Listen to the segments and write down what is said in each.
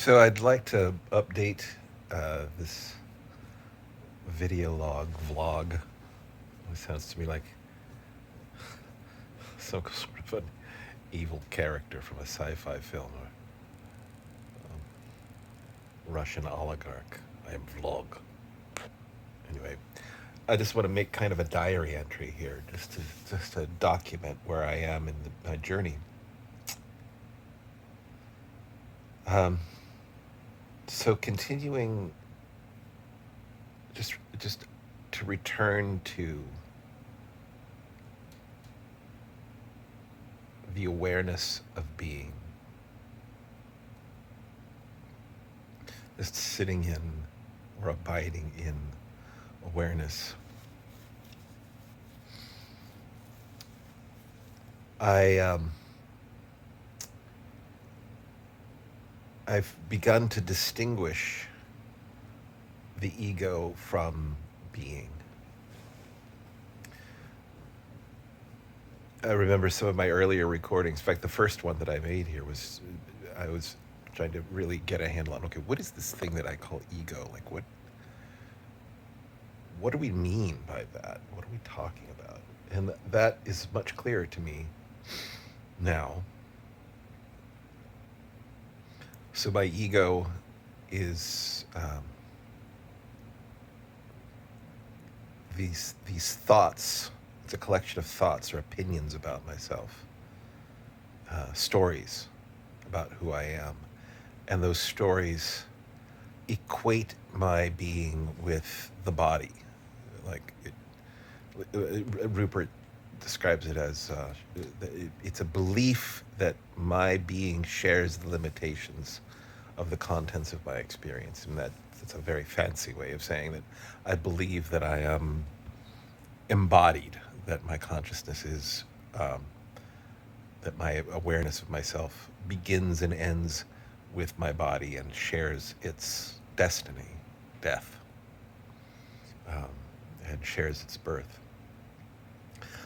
So I'd like to update this video log vlog. It sounds to me like some sort of an evil character from a sci-fi film or Russian oligarch. I am vlog. Anyway, I just want to make kind of a diary entry here, just to document where I am in my journey. Um, so continuing, just to return to the awareness of being, just sitting in or abiding in awareness. I I've begun to distinguish the ego from being. I remember some of my earlier recordings. In fact, the first one that I made here was I was trying to really get a handle on, okay, what is this thing that I call ego? Like what do we mean by that? What are we talking about? And that is much clearer to me now. So my ego is these thoughts. It's a collection of thoughts or opinions about myself, stories about who I am, and those stories equate my being with the body. Like Rupert describes it as it's a belief that my being shares the limitations of the contents of my experience, and that's a very fancy way of saying that I believe that I am embodied, that my consciousness is, that my awareness of myself begins and ends with my body and shares its destiny, death, um, and shares its birth.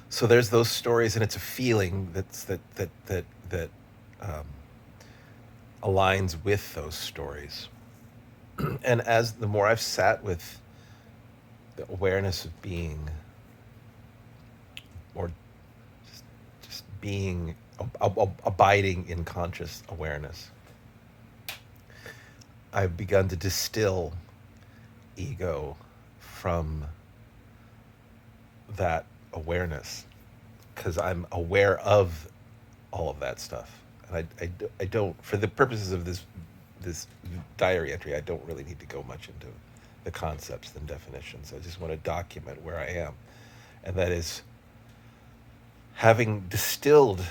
So there's those stories, and it's a feeling that um, aligns with those stories. And as the more I've sat with the awareness of being, or just being, abiding in conscious awareness, I've begun to distill ego from that awareness, because I'm aware of all of that stuff. And I don't, for the purposes of this diary entry, I don't really need to go much into the concepts and definitions. I just want to document where I am. And that is having distilled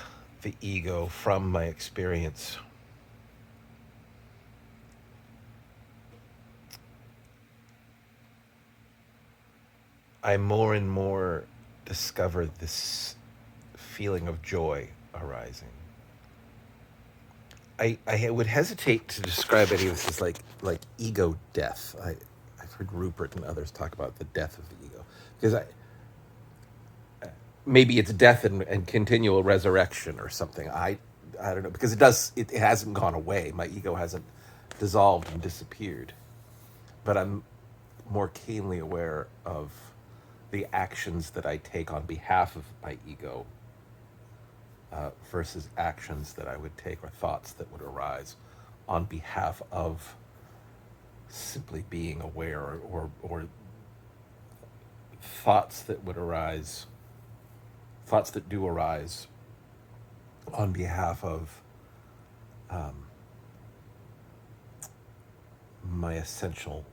the ego from my experience. I more and more discover this feeling of joy arising. I would hesitate to describe any of this as like ego death. I've heard Rupert and others talk about the death of the ego, because maybe it's death and continual resurrection or something. I don't know, because it hasn't gone away. My ego hasn't dissolved and disappeared, but I'm more keenly aware of the actions that I take on behalf of my ego, versus actions that I would take or thoughts that would arise on behalf of simply being aware, or thoughts that would arise, thoughts that do arise on behalf of my essential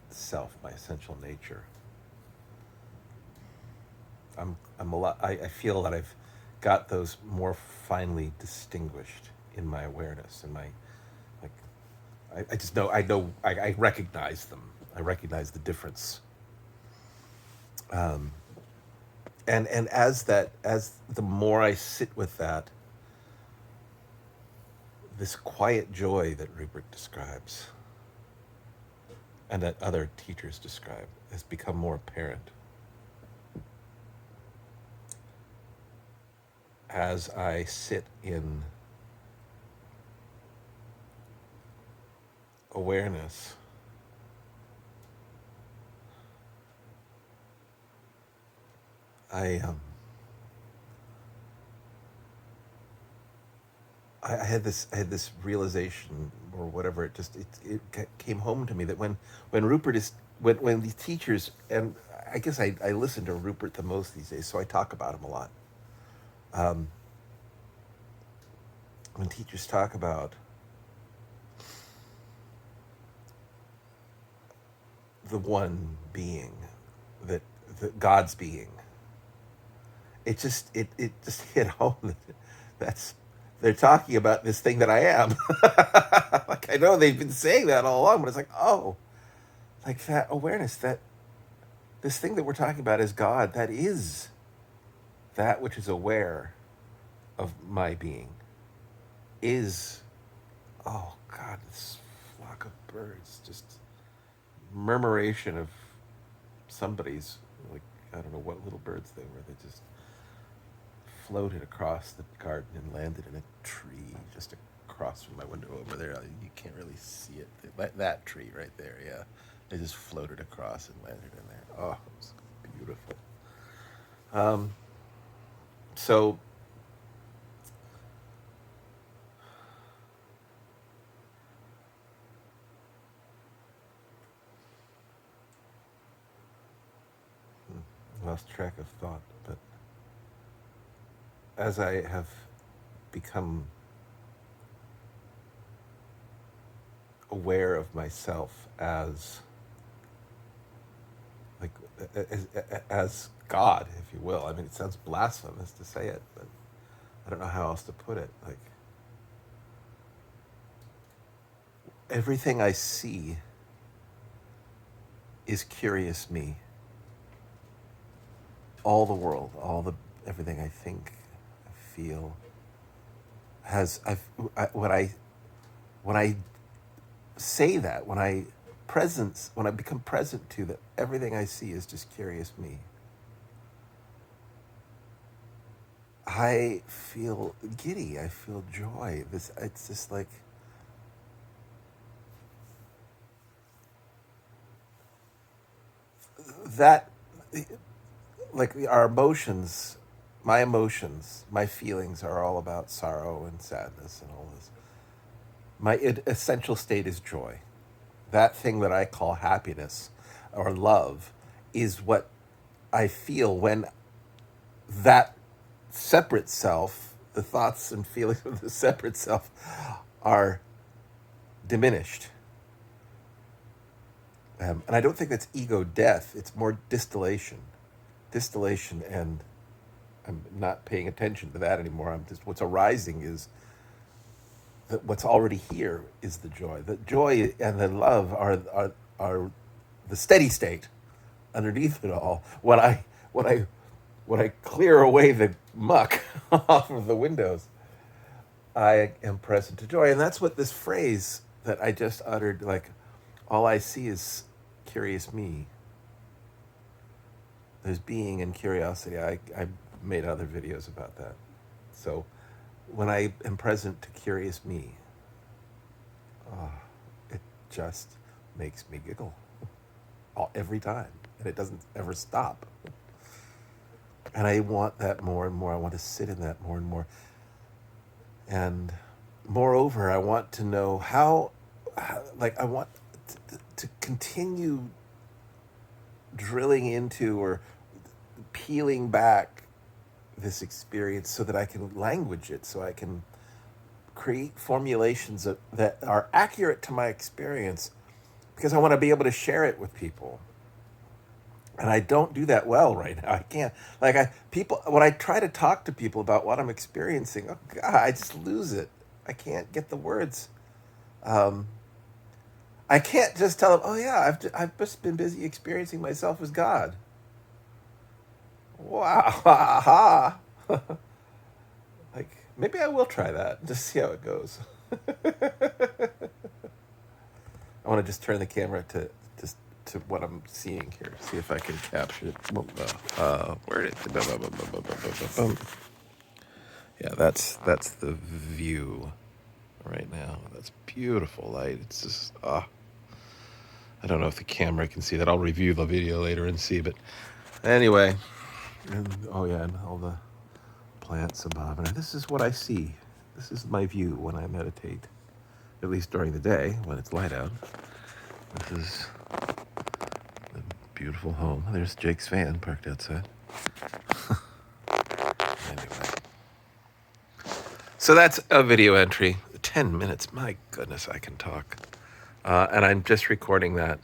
self, my essential nature. I'm a lot. I feel that I've got those more finely distinguished in my awareness, and my, like, I just know, I recognize them. I recognize the difference. And as the more I sit with that, this quiet joy that Rupert describes and that other teachers describe has become more apparent as I sit in awareness, I um I had this realization or whatever. It came home to me that when Rupert is when these teachers, and I guess I listen to Rupert the most these days, so I talk about him a lot. Um, when teachers talk about the one being, that God's being, it just hit home that that's they're talking about this thing that I am. Like, I know they've been saying that all along, but it's like, oh, like that awareness that this thing that we're talking about is God, that is that which is aware of my being, is, oh God, this flock of birds, just murmuration of somebody's, like, I don't know what little birds they were. They just floated across the garden and landed in a tree just across from my window over there. You can't really see it. That tree right there, yeah. They just floated across and landed in there. Oh, it was beautiful. Um, so lost track of thought, but as I have become aware of myself as, like, as, as God, if you will. I mean, it sounds blasphemous to say it, but I don't know how else to put it. Like, everything I see is curious me. All the world, everything I think, I feel, has when I say that, when I become present to that, everything I see is just curious me. I feel giddy. I feel joy. It's just like that. Like our emotions, my feelings are all about sorrow and sadness and all this. My essential state is joy. That thing that I call happiness or love is what I feel when that separate self, the thoughts and feelings of the separate self, are diminished. And I don't think that's ego death. It's more distillation. Distillation, and I'm not paying attention to that anymore. I'm just, what's arising is that what's already here is the joy. The joy and the love are the steady state underneath it all. When I clear away the muck off of the windows, I am present to joy. And that's what this phrase that I just uttered, like, all I see is curious me. There's being and curiosity. I made other videos about that. So when I am present to curious me, oh, it just makes me giggle every time. And it doesn't ever stop. And I want that more and more. I want to sit in that more and more. And moreover, I want to know how like, I want to continue drilling into or peeling back this experience so that I can language it, so I can create formulations that are accurate to my experience, because I want to be able to share it with people. And I don't do that well right now. I can't. Like, people, when I try to talk to people about what I'm experiencing, oh God, I just lose it. I can't get the words. Um, I can't just tell them, oh yeah, I've just been busy experiencing myself as God. Wow, aha. Like, maybe I will try that and just see how it goes. I want to just turn the camera to what I'm seeing here. See if I can capture it. Where did it? Yeah, that's the view right now. That's beautiful light. It's just, I don't know if the camera can see that. I'll review the video later and see. But anyway, and, oh yeah, and all the plants above. And this is what I see. This is my view when I meditate, at least during the day when it's light out. This is the beautiful home. There's Jake's van parked outside. Anyway, so that's a video entry. 10 minutes. My goodness, I can talk. And I'm just recording that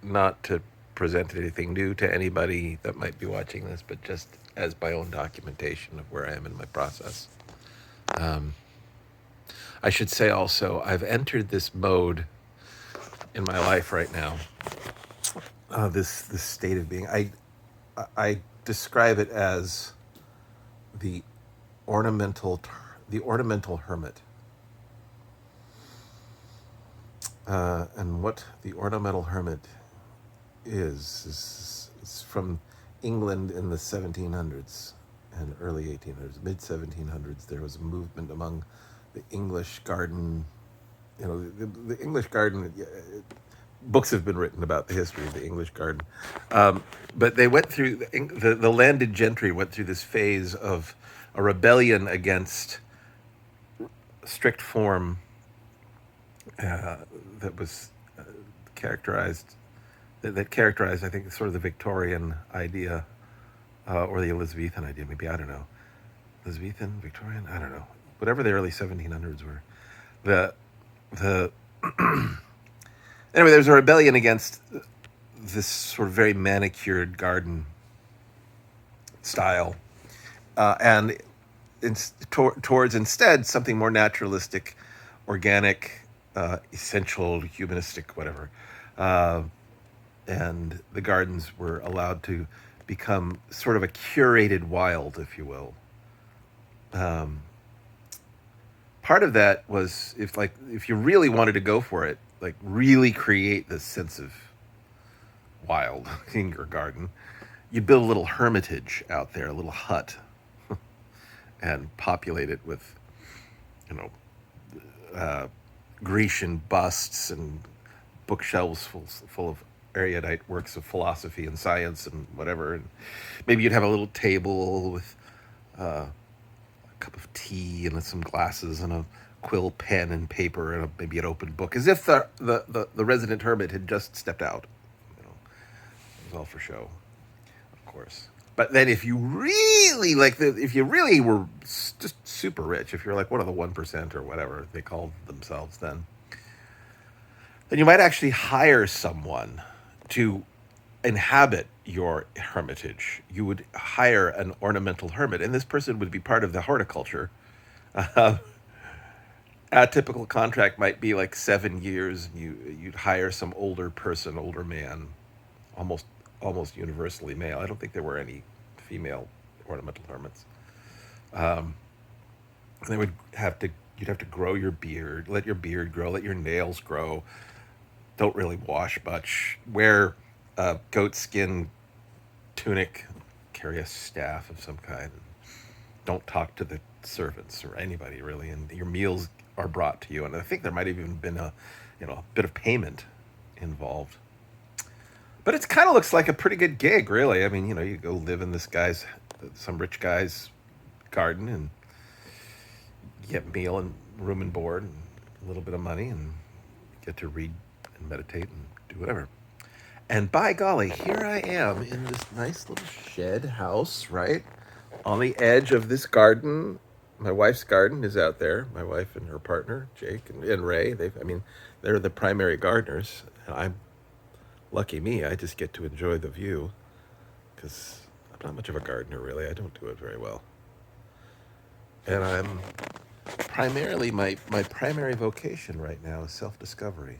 not to present anything new to anybody that might be watching this, but just as my own documentation of where I am in my process. I should say also, I've entered this mode in my life right now. This state of being. I describe it as the ornamental hermit. And what the ornamental hermit is from England in the 1700s and early 1800s, mid 1700s. There was a movement among the English garden. You know, the English garden. Books have been written about the history of the English garden, but they went through the landed gentry went through this phase of a rebellion against strict form that was characterized, that characterized, I think, sort of the Victorian idea, or the Elizabethan idea, maybe, I don't know. Elizabethan, Victorian, I don't know. Whatever the early 1700s were. Anyway, there was a rebellion against this sort of very manicured garden style, and towards instead something more naturalistic, organic, essential, humanistic, whatever. And the gardens were allowed to become sort of a curated wild, if you will. Part of that was if you really wanted to go for it, like really create this sense of wild in your garden, you'd build a little hermitage out there, a little hut, and populate it with, Grecian busts and bookshelves full of erudite works of philosophy and science and whatever. And maybe you'd have a little table with a cup of tea and some glasses and a quill, pen, and paper, and maybe an open book, as if the resident hermit had just stepped out. It was all for show, of course. But then, if you really if you really were just super rich, if you're like one of the 1% or whatever they called themselves, then you might actually hire someone to inhabit your hermitage. You would hire an ornamental hermit, and this person would be part of the horticulture. A typical contract might be like 7 years. You'd hire some older person, older man, almost universally male. I don't think there were any female ornamental hermits. They would you'd have to grow your beard, let your beard grow, let your nails grow. Don't really wash much. Wear a goat skin tunic, carry a staff of some kind. Don't talk to the servants or anybody really, and your meals are brought to you. And I think there might have even been a bit of payment involved. But it kind of looks like a pretty good gig, really. I mean, you go live in some rich guy's garden, and you get meal and room and board and a little bit of money, and you get to read and meditate and do whatever. And by golly, here I am in this nice little shed house, right? On the edge of this garden. My wife's garden is out there. My wife and her partner, Jake and Ray, they're the primary gardeners. And I'm lucky me, I just get to enjoy the view, because I'm not much of a gardener, really. I don't do it very well. And I'm primarily, my primary vocation right now is self-discovery.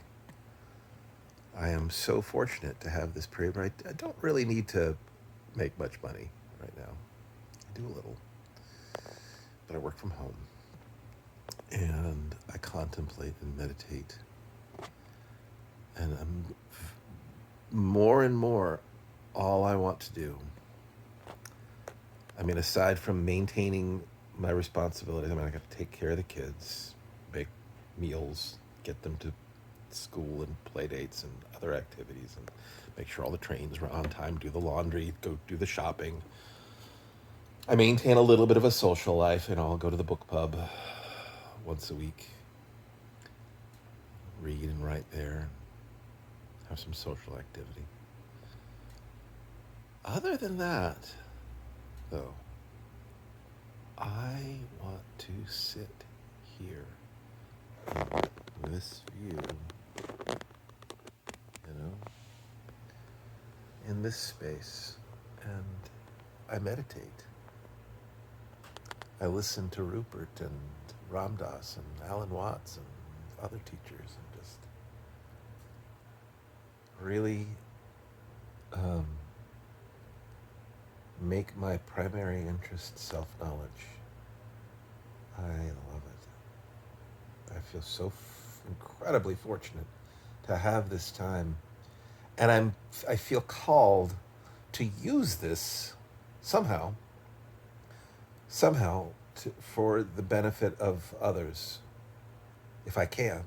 I am so fortunate to have this period where I don't really need to make much money right now. I do a little, but I work from home, and I contemplate and meditate, and I'm more and more all I want to do. I mean, aside from maintaining my responsibilities, I got to take care of the kids, make meals, get them to school and play dates and other activities, and make sure all the trains are on time, do the laundry, go do the shopping. I maintain a little bit of a social life, and I'll go to the book pub once a week, read and write there, and have some social activity. Other than that, though, I want to sit here in this view, in this space, and I meditate. I listen to Rupert and Ram Dass and Alan Watts and other teachers, and just really make my primary interest self-knowledge. I love it. I feel so incredibly fortunate to have this time, and I feel called to use this somehow for the benefit of others, if I can.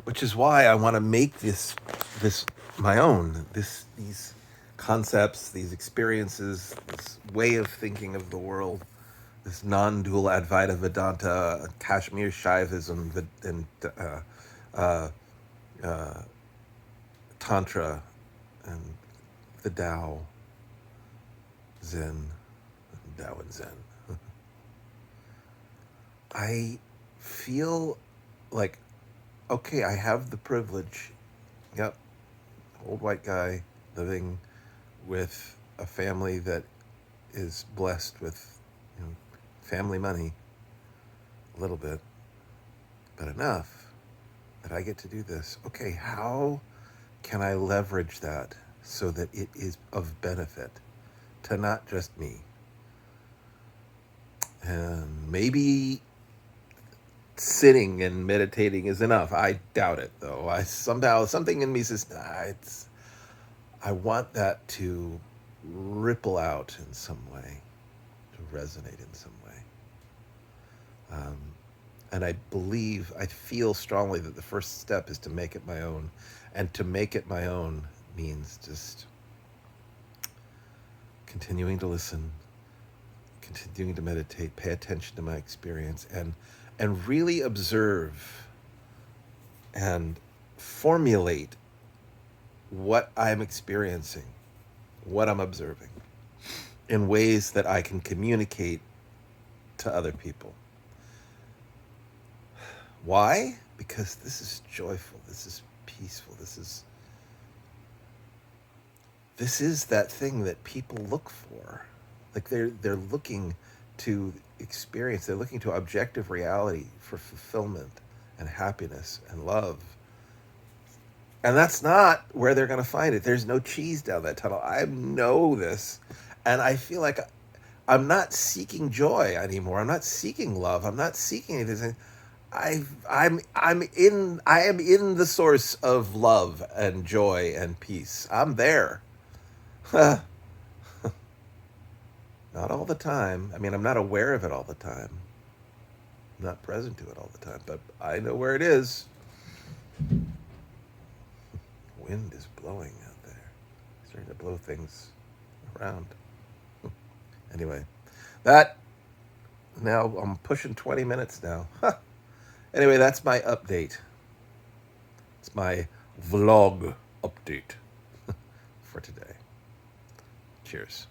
Which is why I want to make this my own. These concepts, these experiences, this way of thinking of the world, this non-dual Advaita Vedanta, Kashmir Shaivism, and Tantra, and the Tao, Zen, Tao and Zen. I feel like, okay, I have the privilege. Yep, old white guy living with a family that is blessed with, family money, a little bit, but enough that I get to do this. Okay, how can I leverage that so that it is of benefit to not just me? And maybe sitting and meditating is enough. I doubt it, though. Something in me says, I want that to ripple out in some way, to resonate in some way. And I feel strongly that the first step is to make it my own. And to make it my own means just continuing to listen, continuing to meditate, pay attention to my experience, and really observe and formulate what I'm experiencing, what I'm observing, in ways that I can communicate to other people. Why? Because this is joyful, this is peaceful, this is that thing that people look for. Like they're looking to experience, they're looking to objective reality for fulfillment and happiness and love. And that's not where they're going to find it. There's no cheese down that tunnel. I know this. And I feel like I'm not seeking joy anymore. I'm not seeking love. I'm not seeking anything. I am in the source of love and joy and peace. I'm there. Not all the time. I mean, I'm not aware of it all the time. I'm not present to it all the time, but I know where it is. Wind is blowing out there. It's starting to blow things around. Anyway, now I'm pushing 20 minutes now. Anyway, that's my update. It's my vlog update for today. Cheers.